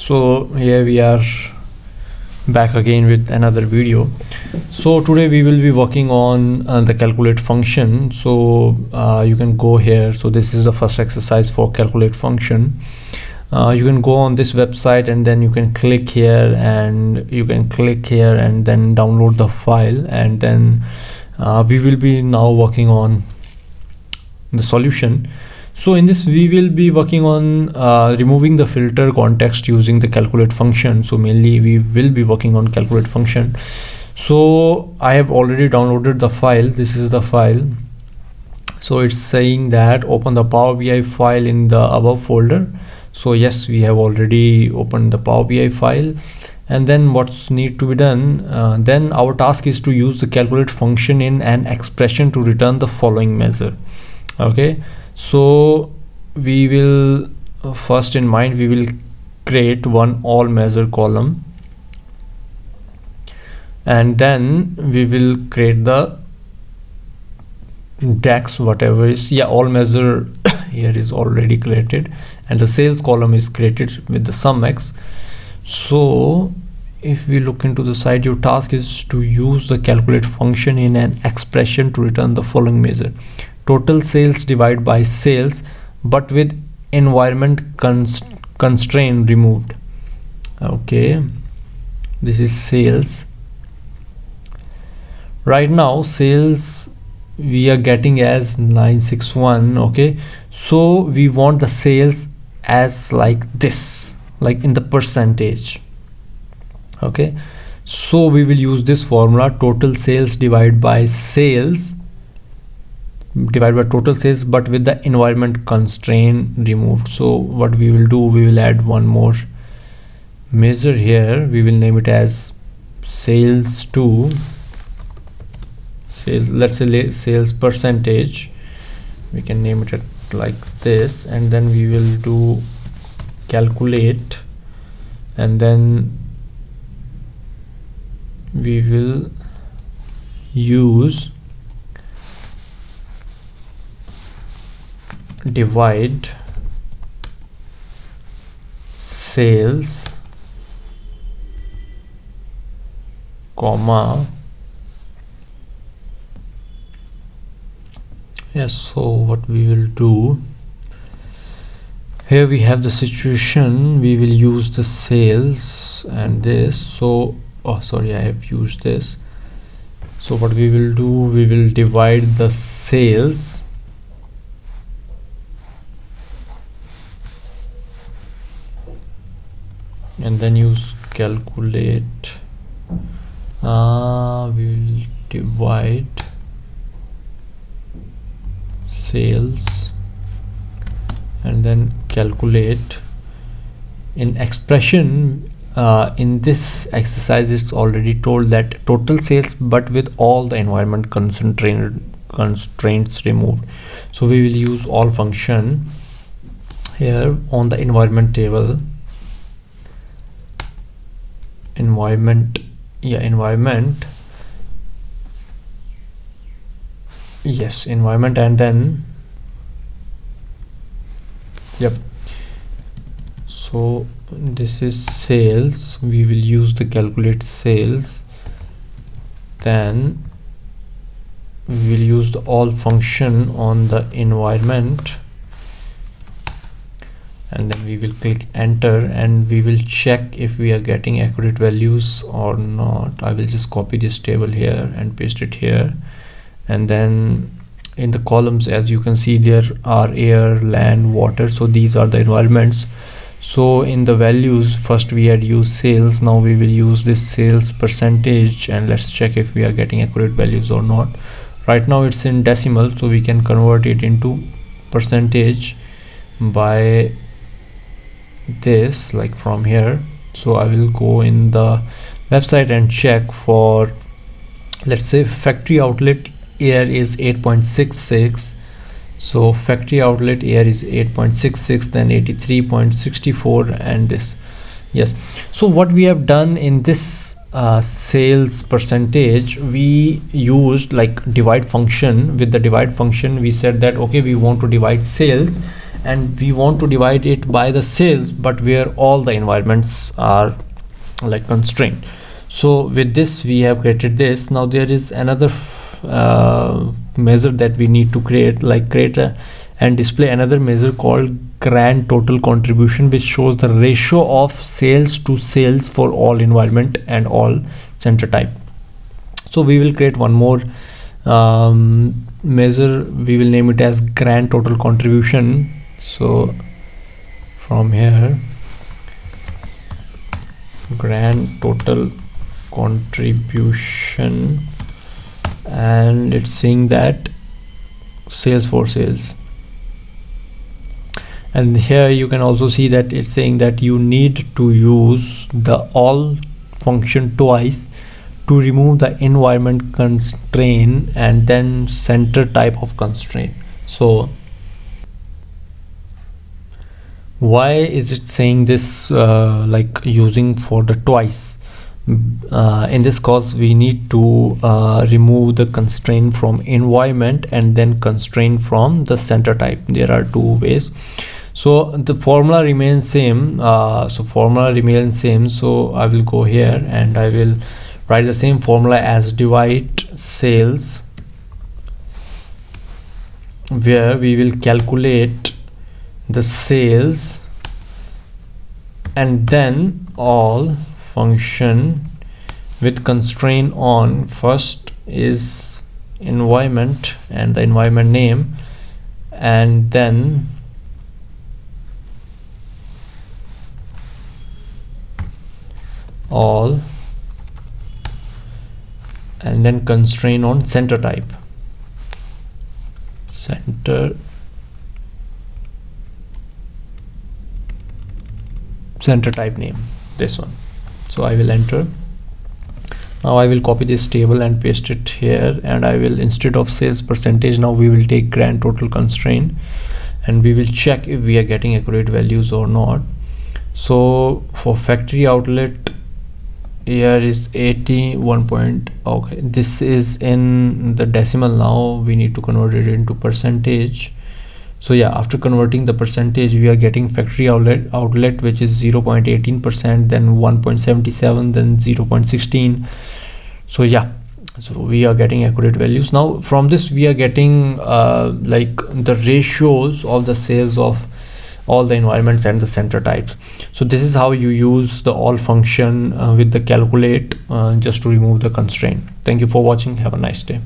So here we are back again with another video. So today we will be working on the calculate function. So you can go here. So this is the first exercise for calculate function. You can go on this website and then you can click here and then download the file, and then we will be now working on the solution. So in this we will be working on removing the filter context using the calculate function. So mainly we will be working on calculate function. So I have already downloaded the file. This is the file. So it's saying that open the Power BI file in the above folder. So yes, we have already opened the Power BI file. And then what's need to be done, then our task is to use the calculate function in an expression to return the following measure. Okay, so we will first in mind we will create one all measure column, and then we will create the DAX, whatever is, yeah, all measure here is already created, and the sales column is created with the sum x. So if we look into the side, your task is to use the calculate function in an expression to return the following measure: total sales divided by sales, but with environment constraint removed. Okay, this is sales. Right now sales we are getting as 961. Okay, so we want the sales as like this, like in the percentage. Okay, so we will use this formula: total sales divided by sales divided by total sales, but with the environment constraint removed. So what we will do, we will add one more measure here. We will name it as sales 2 sales, let's say sales percentage. We can name it like this, and then we will do calculate, and then we will use divide sales comma, yes. So what we will do here, we have the situation, we will use the sales and this. So oh sorry, I have used this. So what we will do, we will divide the sales and then use calculate. We will divide sales and then calculate. In expression, in this exercise it's already told that total sales but with all the environment constraints removed. So we will use all function here on the environment table. Environment, yes, environment, and then yep. So this is sales, we will use the calculate sales, then we will use the all function on the environment, and then we will click enter, and we will check if we are getting accurate values or not. I will just copy this table here and paste it here, and then in the columns, as you can see, there are air, land, water. So these are the environments. So in the values, first we had used sales, now we will use this sales percentage, and let's check if we are getting accurate values or not. Right now it's in decimal, so we can convert it into percentage by this, like from here. So I will go in the website and check for, let's say, factory outlet air is 8.66. so factory outlet air is 8.66, then 83.64, and this, yes. So what we have done in this sales percentage, we used like divide function. With the divide function we said that okay, we want to divide sales, and we want to divide it by the sales, but where all the environments are like constrained. So with this we have created this. Now there is another measure that we need to create, like and display another measure called grand total contribution, which shows the ratio of sales to sales for all environment and all center type. So we will create one more measure. We will name it as grand total contribution. So from here, grand total contribution, and it's saying that sales for sales. And here you can also see that it's saying that you need to use the all function twice to remove the environment constraint and then center type of constraint. So why is it saying this, like using for the twice? In this case we need to remove the constraint from environment and then constraint from the center type. There are two ways. So the formula remains same. So I will go here and I will write the same formula as divide sales, where we will calculate the sales and then all function with constraint on. First is environment and the environment name, and then all, and then constraint on center type, center type name, this one. So I will enter. Now I will copy this table and paste it here, and I will, instead of sales percentage, now we will take grand total constraint and we will check if we are getting accurate values or not. So for factory outlet, here is 81 okay, this is in the decimal. Now we need to convert it into percentage. So yeah, after converting the percentage, we are getting factory outlet which is 0.18%, then 1.77, then 0.16. so yeah, so we are getting accurate values. Now from this we are getting like the ratios of the sales of all the environments and the center types. So this is how you use the all function with the calculate just to remove the constraint. Thank you for watching. Have a nice day.